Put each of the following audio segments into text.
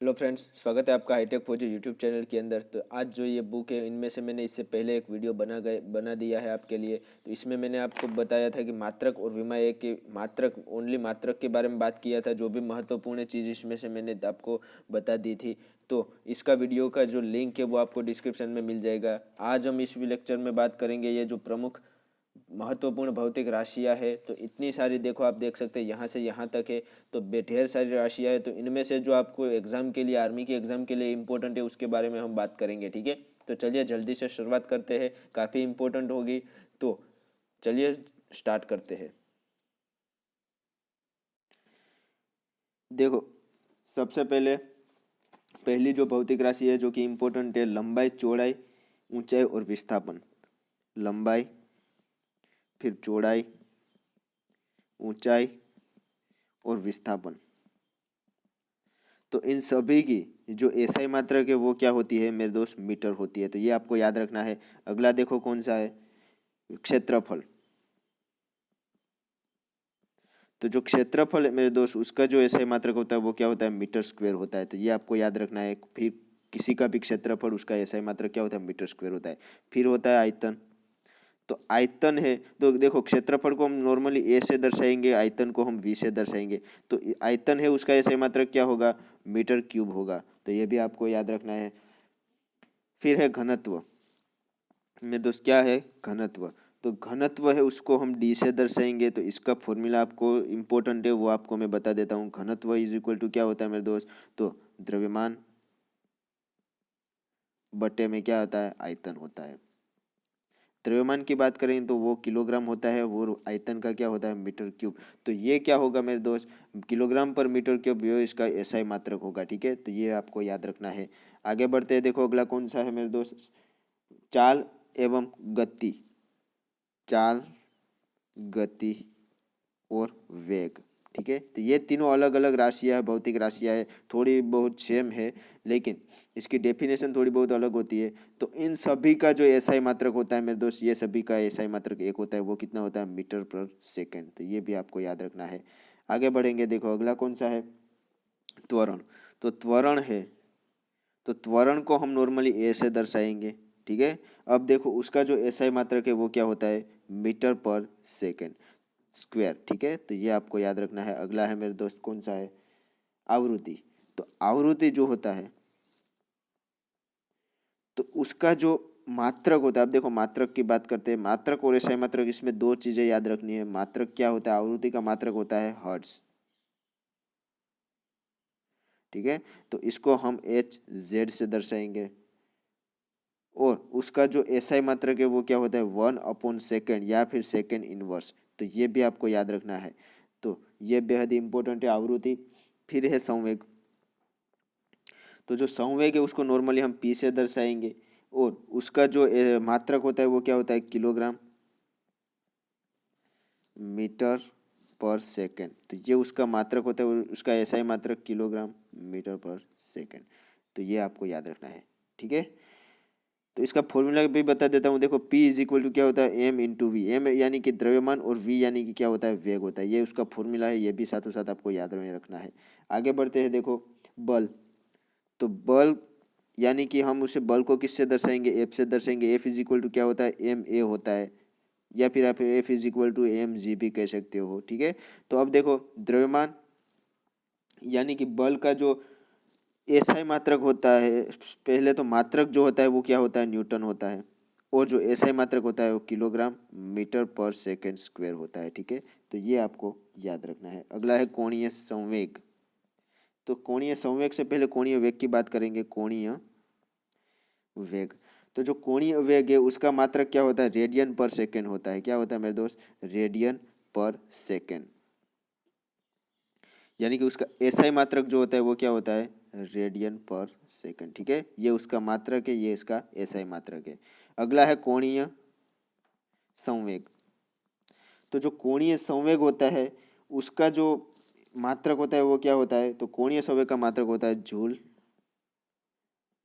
Hello friends, स्वागत है आपका हाईटेक फौजी यूट्यूब चैनल के अंदर। तो आज जो ये बुक है, इनमें से मैंने इससे पहले एक वीडियो बना दिया है आपके लिए। तो इसमें मैंने आपको बताया था कि मात्रक और विमा के मात्रक ओनली मात्रक के बारे में बात किया था। जो भी महत्वपूर्ण चीज़ इसमें से मैंने आपको बता दी थी। तो इसका वीडियो का जो लिंक है वो आपको डिस्क्रिप्शन में मिल जाएगा। आज हम इस लेक्चर में बात करेंगे ये जो प्रमुख महत्वपूर्ण भौतिक राशियां है। तो इतनी सारी देखो, आप देख सकते हैं यहाँ से यहाँ तक है। तो ढेर सारी राशियां है। तो इनमें से जो आपको एग्जाम के लिए, आर्मी के एग्जाम के लिए इम्पोर्टेंट है, उसके बारे में हम बात करेंगे। ठीक है, तो चलिए जल्दी से शुरुआत करते हैं। काफ़ी इम्पोर्टेंट होगी। तो चलिए स्टार्ट करते हैं। देखो, सबसे पहले पहली जो भौतिक राशि है जो कि इम्पोर्टेंट है, लंबाई, चौड़ाई, ऊंचाई और विस्थापन। लंबाई, फिर चौड़ाई, ऊंचाई और विस्थापन। तो इन सभी की जो एसआई मात्रक है वो क्या होती है मेरे दोस्त? मीटर होती है। तो ये आपको याद रखना है। अगला देखो कौन सा है, क्षेत्रफल। तो जो क्षेत्रफल है मेरे दोस्त, उसका जो एसआई मात्रक होता है वो क्या होता है? मीटर स्क्वायर होता है। तो ये आपको याद रखना है। फिर किसी का भी क्षेत्रफल, उसका एसआई मात्रक क्या होता है? मीटर स्क्वायर होता है। फिर होता है आयतन। तो आयतन है, तो देखो क्षेत्रफल को हम नॉर्मली ए से दर्शाएंगे, आयतन को हम वी से दर्शाएंगे। तो आयतन है, उसका एसआई मात्रक क्या होगा? मीटर क्यूब होगा। तो ये भी आपको याद रखना है। फिर है घनत्व। मेरे दोस्त क्या है? घनत्व। तो घनत्व है, उसको हम डी से दर्शाएंगे। तो इसका फॉर्मूला आपको इम्पोर्टेंट है, वो आपको मैं बता देता हूँ। घनत्व इज इक्वल टू क्या होता है मेरे दोस्त? तो द्रव्यमान बटे में क्या होता है? आयतन होता है। द्रव्यमान की बात करें तो वो किलोग्राम होता है, वो आयतन का क्या होता है? Metre cube. तो ये क्या होगा मेरे दोस्त? किलोग्राम पर मीटर क्यूब, ये इसका एसआई मात्रक होगा। ठीक है, तो ये आपको याद रखना है। आगे बढ़ते हैं। देखो अगला कौन सा है मेरे दोस्त? चाल एवं गति। चाल, गति और वेग। ठीक है, तो ये तीनों अलग अलग राशियां है, भौतिक राशियां है। थोड़ी बहुत सेम है, लेकिन इसकी डेफिनेशन थोड़ी बहुत अलग होती है। तो इन सभी का जो एसआई मात्रक होता है मेरे दोस्त, ये सभी का एसआई मात्रक एक होता है। वो कितना होता है? मीटर पर सेकेंड। तो ये भी आपको याद रखना है। आगे बढ़ेंगे। देखो अगला कौन सा है? त्वरण। तो त्वरण है, तो त्वरण को हम नॉर्मली ए से दर्शाएंगे। ठीक है, अब देखो उसका जो एसआई मात्रक है वो क्या होता है? मीटर पर सेकेंड स्क्वायर। ठीक है, तो ये आपको याद रखना है। अगला है मेरे दोस्त कौन सा है? आवृत्ति। तो आवृत्ति जो होता है, तो उसका जो मात्रक होता है, अब देखो मात्रक की बात करते हैं। मात्रक और एसआई मात्रक, इसमें दो चीजें याद रखनी है। मात्रक क्या होता है? आवृत्ति का मात्रक होता है हर्ट्ज। ठीक है, तो इसको हम एच जेड से दर्शाएंगे। और उसका जो एसआई मात्रक है वो क्या होता है? 1/सेकेंड या फिर सेकेंड इनवर्स। तो ये भी आपको याद रखना है। तो ये बेहद इंपॉर्टेंट है, आवृत्ति। फिर है संवेग। तो जो संवेग है उसको नॉर्मली हम पी से दर्शाएंगे। और उसका जो मात्रक होता है वो क्या होता है? किलोग्राम मीटर पर सेकेंड। तो ये उसका मात्रक होता है, उसका एसआई मात्रक किलोग्राम मीटर पर सेकेंड। तो ये आपको याद रखना है। ठीक है, तो इसका फॉर्मूला भी बता देता हूँ। देखो P इज इक्वल टू क्या होता है? M into we. एम यानी कि द्रव्यमान और वी यानी कि क्या होता है? वेग होता है। ये उसका फॉर्मूला है, ये भी साथों साथ आपको याद में रखना है। आगे बढ़ते हैं। देखो बल। तो बल यानी कि हम उसे बल को किससे दर्शाएंगे? एफ से दर्शाएंगे। एफ इज इक्वल टू क्या होता है? एम ए होता है, या फिर आप F is equal to M G भी कह सकते हो। ठीक है, तो अब देखो द्रव्यमान यानी कि बल का जो एसआई मात्रक होता है, पहले तो मात्रक जो होता है वो क्या होता है? न्यूटन होता है। और जो एसआई मात्रक होता है वो किलोग्राम मीटर पर सेकेंड स्क्वायर होता है। ठीक है, तो ये आपको याद रखना है। अगला है कोणीय संवेग। तो कोणीय संवेग से पहले कोणीय वेग की बात करेंगे। कोणीय वेग। तो जो कोणीय वेग है उसका मात्रक क्या होता है? रेडियन पर सेकेंड होता है। क्या होता है मेरे दोस्त? रेडियन पर सेकेंड। यानी कि उसका एसआई मात्रक जो होता है वो क्या होता है? रेडियन पर सेकेंड। ठीक है, ये उसका मात्रक है, ये इसका एसआई मात्रक है। अगला है कोणीय संवेग। तो जो कोणीय संवेग होता है उसका जो मात्रक होता है वो क्या होता है? तो कोणीय संवेग का मात्रक होता है जूल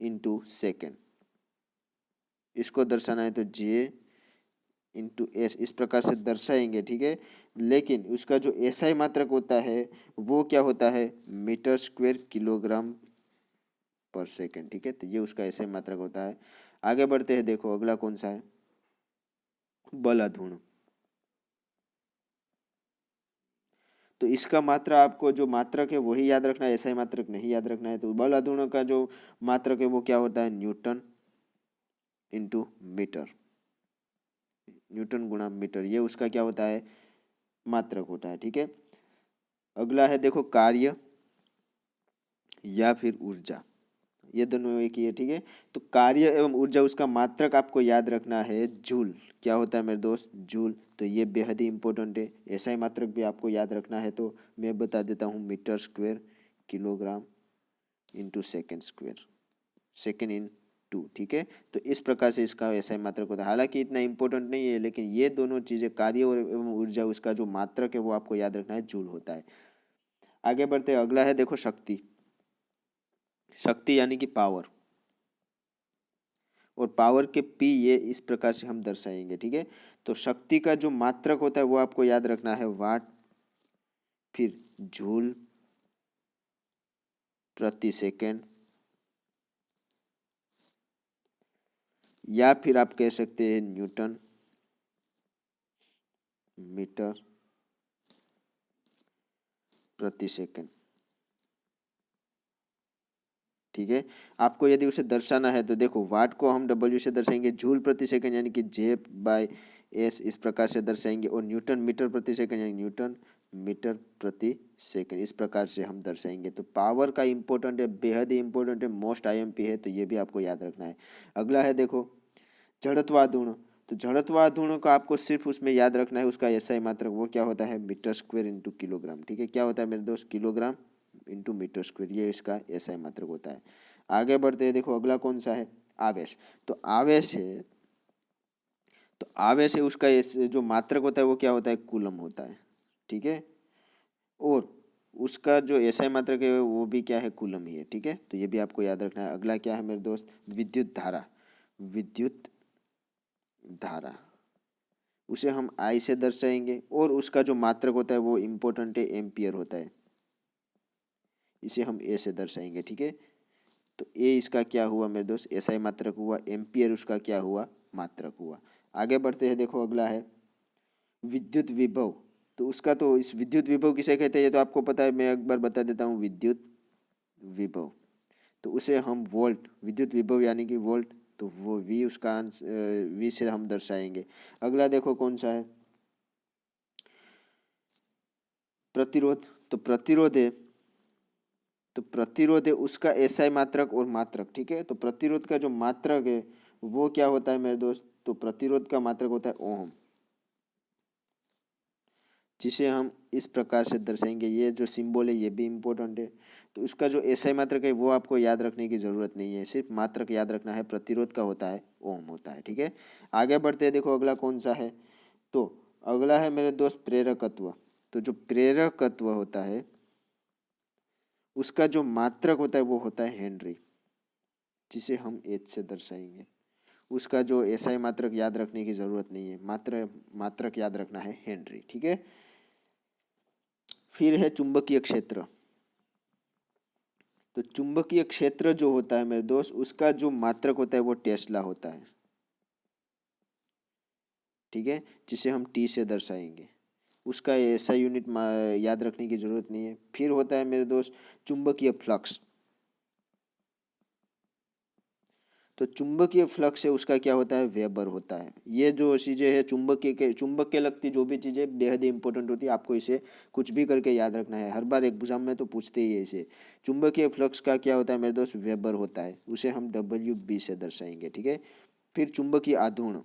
इंटू सेकेंड। इसको दर्शाना है तो जे इंटू एस, इस प्रकार से दर्शाएंगे। ठीक है, लेकिन उसका जो एसआई मात्रक होता है वो क्या होता है? मीटर स्क्वेयर किलोग्राम पर सेकेंड। ठीक है, तो ये उसका एसआई मात्रक होता है। आगे बढ़ते हैं, देखो अगला कौन सा है, बल अधूर्ण। तो इसका मात्रा आपको जो मात्रक है वही याद रखना है, एसआई मात्रक नहीं याद रखना है। तो बल अधूर्ण का जो मात्रक है वो क्या होता है, न्यूटन इंटू मीटर, न्यूटन गुणा मीटर, ये उसका क्या होता है, मात्रक होता है। ठीक है, अगला है देखो कार्य या फिर ऊर्जा, ये दोनों एक ही है। ठीक है, तो कार्य एवं ऊर्जा उसका मात्रक आपको याद रखना है जूल। क्या होता है मेरे दोस्त, जूल। तो ये बेहद ही इंपॉर्टेंट है, एसआई मात्रक भी आपको याद रखना है। तो मैं बता देता हूँ, metre square kilogram into second square, second into. ठीक है, तो इस प्रकार से इसका एसआई मात्रक होता है। हालांकि इतना इंपॉर्टेंट नहीं है, लेकिन ये दोनों चीज़ें कार्य और एवं ऊर्जा उसका जो मात्रक है वो आपको याद रखना है, जूल होता है। आगे बढ़ते हैं, अगला है देखो शक्ति। शक्ति यानी कि पावर, और पावर के पी ये इस प्रकार से हम दर्शाएंगे। ठीक है, तो शक्ति का जो मात्रक होता है वो आपको याद रखना है, वाट फिर जूल प्रति सेकेंड, या फिर आप कह सकते हैं न्यूटन मीटर प्रति सेकेंड। ठीक है, आपको यदि उसे दर्शाना है तो देखो, वाट को हम डब्ल्यू से दर्शाएंगे, जूल प्रति सेकंड यानी कि जे बाय एस इस प्रकार से दर्शाएंगे, और न्यूटन मीटर प्रति सेकंड यानी न्यूटन मीटर प्रति सेकंड, इस प्रकार से हम दर्शाएंगे। तो पावर का इंपॉर्टेंट है, बेहद ही इंपॉर्टेंट है, मोस्ट आईएमपी है, तो ये भी आपको याद रखना है। अगला है देखो जड़त्वाधूर्ण। तो जड़त्वाधूर्ण को आपको सिर्फ उसमें याद रखना है, उसका एसआई मात्रक वो क्या होता है, मीटर स्क्वायर इंटू किलोग्राम। ठीक है, क्या होता है मेरे दोस्त, किलोग्राम इंटू मीटर स्क्वायर, ये इसका एसआई मात्रक होता है। आगे बढ़ते हैं, देखो अगला कौन सा है, आवेश। तो आवेश है, तो आवेश है उसका जो मात्रक होता है वो क्या होता है, कूलम होता है। ठीक है, और उसका जो एसआई मात्रक है वो भी क्या है, कूलम ही है। ठीक है, तो ये भी आपको याद रखना है। अगला क्या है मेरे दोस्त, विद्युत धारा। विद्युत धारा उसे हम आई से दर्शाएंगे, और उसका जो मात्रक होता है वो इम्पोर्टेंट है, एम्पियर होता है, इसे हम ए से दर्शाएंगे। ठीक है, तो ए इसका क्या हुआ मेरे दोस्त, एसआई मात्रक हुआ, एम्पियर उसका क्या हुआ, मात्रक हुआ। आगे बढ़ते हैं, देखो अगला है विद्युत विभव। तो उसका, तो इस विद्युत विभव किसे कहते हैं ये तो आपको पता है, मैं एक बार बता देता हूँ, विद्युत विभव। तो उसे हम वोल्ट, विद्युत विभव यानी कि वोल्ट, तो वो वी उसका वी से हम दर्शाएंगे। अगला देखो कौन सा है, प्रतिरोध। तो प्रतिरोध है, तो प्रतिरोध है उसका एसआई मात्रक और मात्रक। ठीक है, तो प्रतिरोध का जो मात्रक है वो क्या होता है मेरे दोस्त, तो प्रतिरोध का मात्रक होता है ओम, जिसे हम इस प्रकार से दर्शाएंगे। ये जो सिंबल है ये भी इम्पोर्टेंट है। तो उसका जो एसआई मात्रक है वो आपको याद रखने की जरूरत नहीं है, सिर्फ मात्रक याद रखना है, प्रतिरोध का होता है ओम होता है। ठीक है, आगे बढ़ते हैं, देखो अगला कौन सा है, तो अगला है मेरे दोस्त प्रेरकत्व। तो जो प्रेरकत्व होता है उसका जो मात्रक होता है वो होता है हेनरी, जिसे हम एच से दर्शाएंगे। उसका जो एसआई मात्रक याद रखने की जरूरत नहीं है, मात्रक याद रखना है हेनरी। ठीक है, फिर है चुंबकीय क्षेत्र। तो चुंबकीय क्षेत्र जो होता है मेरे दोस्त उसका जो मात्रक होता है वो टेस्ला होता है। ठीक है, जिसे हम टी से दर्शाएंगे, उसका ऐसा यूनिट याद रखने की जरूरत नहीं है। फिर होता है मेरे दोस्त चुंबकीय फ्लक्स। तो चुंबकीय फ्लक्स है उसका क्या होता है, वेबर होता है। ये जो चीज़ें है चुंबक के लगती जो भी चीज़ें बेहद इंपॉर्टेंट होती है, आपको इसे कुछ भी करके याद रखना है। हर बार एग्जाम में तो पूछते ही है इसे। चुंबकीय फ्लक्स का क्या होता है मेरे दोस्त, वेबर होता है, उसे हम डब्ल्यू बी से दर्शाएंगे। ठीक है, फिर चुंबकीय आघूर्ण।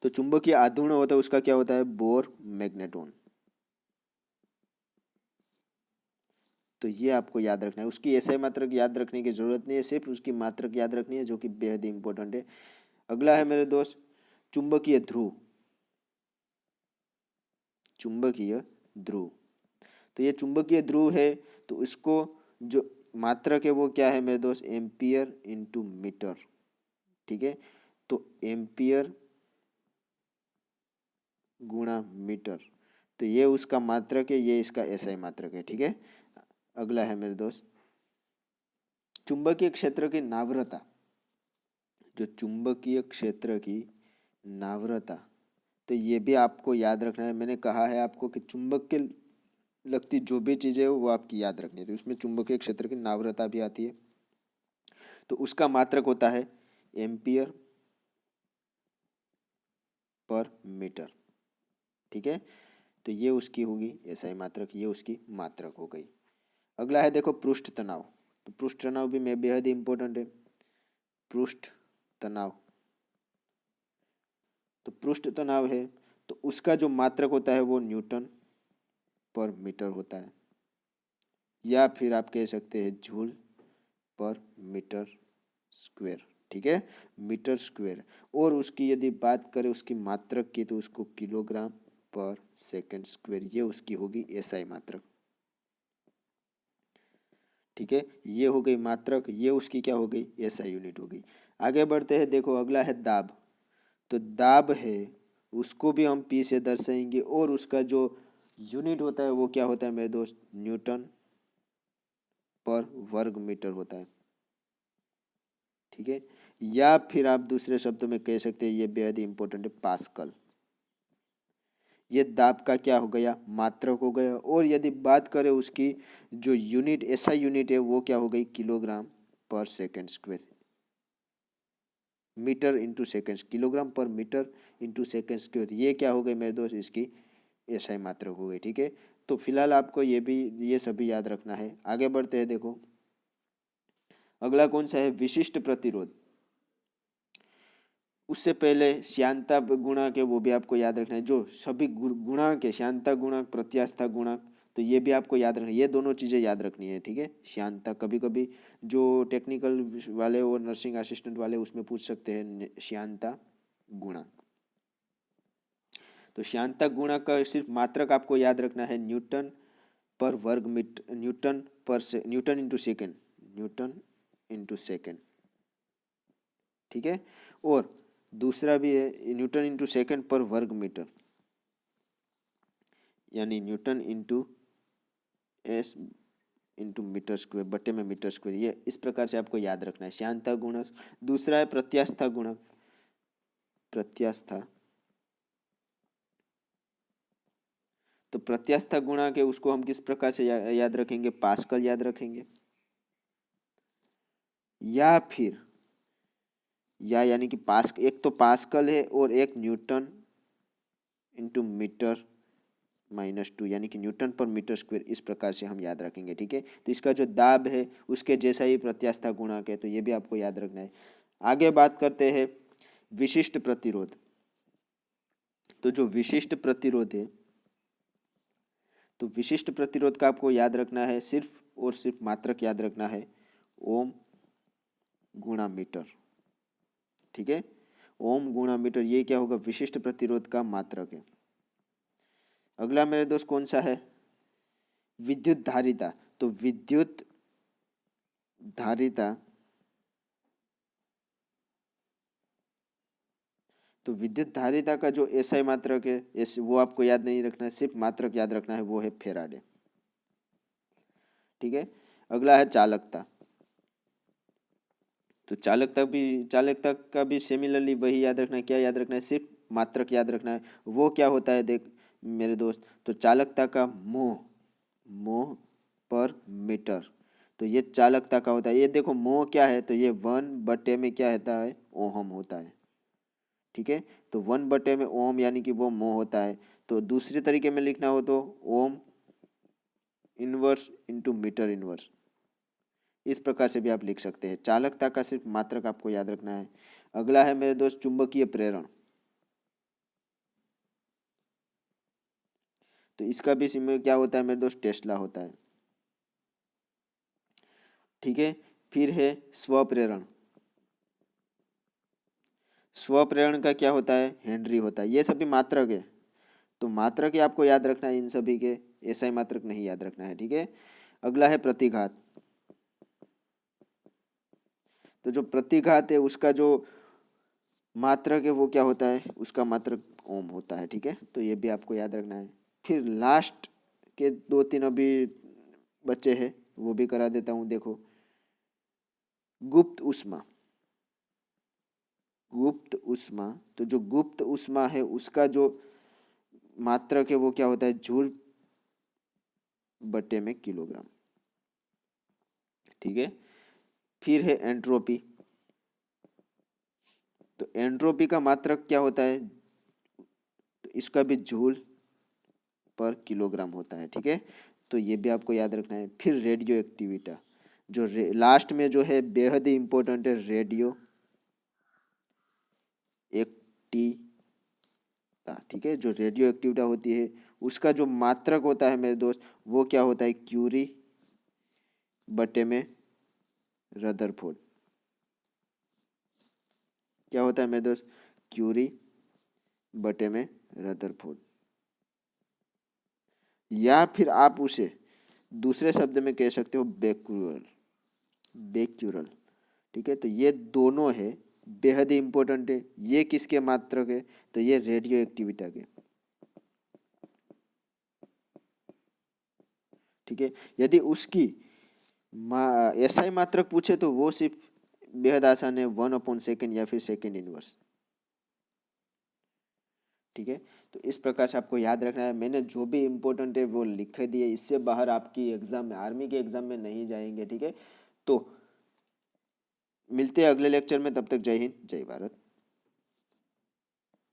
तो चुंबकीय आघूर्ण होता है उसका क्या होता है, बोर मैग्नेटोन। तो ये आपको याद रखना है, उसकी एसआई मात्रक याद रखने की जरूरत नहीं है, सिर्फ उसकी मात्रक याद रखनी है, जो कि बेहद इंपॉर्टेंट है। अगला है मेरे दोस्त चुंबकीय ध्रुव। चुंबकीय ध्रुव, तो ये चुंबकीय ध्रुव है, तो इसको जो मात्रक है वो क्या है मेरे दोस्त, एम्पियर इंटू मीटर। ठीक है, तो एम्पियर गुणा मीटर, तो ये उसका मात्रक है, ये इसका एसआई मात्रक है। ठीक है, अगला है मेरे दोस्त चुंबकीय क्षेत्र की नावृता। जो चुंबकीय क्षेत्र की नावृता, तो ये भी आपको याद रखना है। मैंने कहा है आपको कि चुंबक के लगती जो भी चीज़ें हो वो आपकी याद रखनी है। तो उसमें चुंबकीय क्षेत्र की नावृता भी आती है। तो उसका मात्रक होता है एम्पियर पर मीटर। ठीक है, तो ये उसकी होगी एसआई मात्रक, ये उसकी मात्रक हो गई। अगला है देखो पृष्ठ तनाव। तो पृष्ठ तनाव भी मैं बेहद इंपॉर्टेंट है। पृष्ठ तनाव, तो पृष्ठ तनाव है तो उसका जो मात्रक होता है वो न्यूटन पर मीटर होता है, या फिर आप कह सकते हैं जूल पर मीटर स्क्वायर। ठीक है, मीटर स्क्वायर। और उसकी यदि बात करें उसकी मात्रक की, तो उसको किलोग्राम पर सेकंड स्क्वायर, ये उसकी होगी एसआई मात्रक। ठीक है, ये हो गई मात्रक, ये उसकी क्या हो गई एसआई यूनिट हो गई। आगे बढ़ते हैं, देखो अगला है दाब। तो दाब है उसको भी हम पी से दर्शाएंगे और उसका जो यूनिट होता है वो क्या होता है मेरे दोस्त, न्यूटन पर वर्ग मीटर होता है। ठीक है, या फिर आप दूसरे शब्दों में कह सकते हैं, ये बेहद इंपॉर्टेंट है, पास्कल। ये दाब का क्या हो गया, मात्रक हो गया। और यदि बात करें उसकी जो यूनिट ऐसा यूनिट है वो क्या हो गई, किलोग्राम पर second square. Metre into second, kilogram पर मीटर इंटू सेकेंड स्क्वायर, ये क्या हो गई मेरे दोस्त, इसकी एसआई मात्रक हो गई। ठीक है, तो फिलहाल आपको ये सभी याद रखना है। आगे बढ़ते हैं, देखो अगला कौन सा है, विशिष्ट प्रतिरोध। उससे पहले श्यानता गुणांक है वो भी आपको याद रखना है। जो सभी गुणांक है, श्यानता गुणांक, प्रत्यास्था गुणांक, तो ये भी आपको याद रखना है। ये दोनों चीज़ें याद रखनी है। ठीक है, श्यानता कभी कभी जो टेक्निकल वाले और नर्सिंग असिस्टेंट वाले उसमें पूछ सकते हैं श्यानता गुणांक। तो श्यानता गुणांक का सिर्फ मात्रक आपको याद रखना है न्यूटन पर वर्ग metre, newton into second, newton into second. ठीक है, और दूसरा भी है न्यूटन इंटू सेकेंड पर वर्ग मीटर, यानी newton into S into metre square बटे में मीटर स्क्वायर। ये इस प्रकार से आपको याद रखना है श्यानता गुणक। दूसरा है प्रत्यास्था गुणक। प्रत्यास्था, तो प्रत्यास्था गुणक है उसको हम किस प्रकार से याद रखेंगे, पास्कल याद रखेंगे, या फिर या यानी कि एक तो पास्कल है और एक न्यूटन इंटू मीटर -2, यानी कि न्यूटन पर मीटर स्क्वायर, इस प्रकार से हम याद रखेंगे। ठीक है, तो इसका जो दाब है उसके जैसा ही प्रत्यास्था गुणांक है, तो ये भी आपको याद रखना है। आगे बात करते हैं विशिष्ट प्रतिरोध। तो जो विशिष्ट प्रतिरोध है, तो विशिष्ट प्रतिरोध का आपको याद रखना है, सिर्फ और सिर्फ मात्रक याद रखना है, ओम गुणा मीटर। ठीक है, ओम गुणा मीटर, ये क्या होगा, विशिष्ट प्रतिरोध का मात्रक है। अगला मेरे दोस्त कौन सा है, विद्युत धारिता। तो विद्युत धारिता, तो विद्युत धारिता का जो एसआई मात्रक है वो आपको याद नहीं रखना है, सिर्फ मात्रक याद रखना है, वो है फेराडे। ठीक है, अगला है चालकता। तो चालकता का भी सिमिलरली वही याद रखना है। क्या याद रखना है, सिर्फ मात्रक याद रखना है। वो क्या होता है देख मेरे दोस्त, तो चालकता का मोह पर मीटर, तो ये चालकता का होता है। ये देखो मोह क्या है, तो ये 1/में क्या होता है, ओहम होता है। ठीक है, तो 1/में ओम यानी कि वो मोह होता है। तो दूसरे तरीके में लिखना हो तो ohm inverse into metre inverse, इस प्रकार से भी आप लिख सकते हैं। चालकता का सिर्फ मात्रक आपको याद रखना है। अगला है मेरे दोस्त चुंबकीय प्रेरण। तो इसका भी सिंबल क्या होता है मेरे दोस्त, टेस्ला होता है। ठीक है, फिर है स्वप्रेरण। स्वप्रेरण का क्या होता है, हेनरी होता है। ये सभी मात्रक है, तो मात्रक ही आपको याद रखना है इन सभी के, ऐसा ही मात्रक नहीं याद रखना है। ठीक है, अगला है प्रतिघात। तो जो प्रतिघात है उसका जो मात्रक है वो क्या होता है, उसका मात्रक ओम होता है। ठीक है, तो ये भी आपको याद रखना है। फिर लास्ट के 2-3 अभी बचे हैं, वो भी करा देता हूँ। देखो, गुप्त ऊष्मा, गुप्त ऊष्मा, तो जो गुप्त ऊष्मा है उसका जो मात्रक है वो क्या होता है, जूल बटे में किलोग्राम। ठीक है, फिर है एंट्रोपी। तो एंट्रोपी का मात्रक क्या होता है, तो इसका भी जूल पर किलोग्राम होता है। ठीक है, तो ये भी आपको याद रखना है। फिर रेडियो एक्टिविटी, जो लास्ट में जो है बेहद ही इंपॉर्टेंट है, रेडियो एक्टिविटी। ठीक है, जो रेडियो एक्टिविटी होती है उसका जो मात्रक होता है मेरे दोस्त, वो क्या होता है, क्यूरी बटे में रदरफोर्ड। क्या होता है मेरे दोस्त, क्यूरी बटे में रदरफोर्ड। या फिर आप उसे दूसरे शब्द में कह सकते हो बेक्यूरल, बेक्यूरल। ठीक है, तो ये दोनों है बेहद ही इंपॉर्टेंट है। ये किसके मात्रक है, तो ये रेडियो एक्टिविटी के। ठीक है, यदि उसकी एसआई मात्रक पूछे तो वो सिर्फ बेहद आसान है, 1/2 या फिर सेकेंड इनवर्स। ठीक है, तो इस प्रकार से आपको याद रखना है। मैंने जो भी इम्पोर्टेंट है वो लिख दिए, इससे बाहर आपकी एग्जाम में, आर्मी के एग्जाम में नहीं जाएंगे। ठीक है, तो मिलते हैं अगले लेक्चर में, तब तक जय हिंद जय भारत।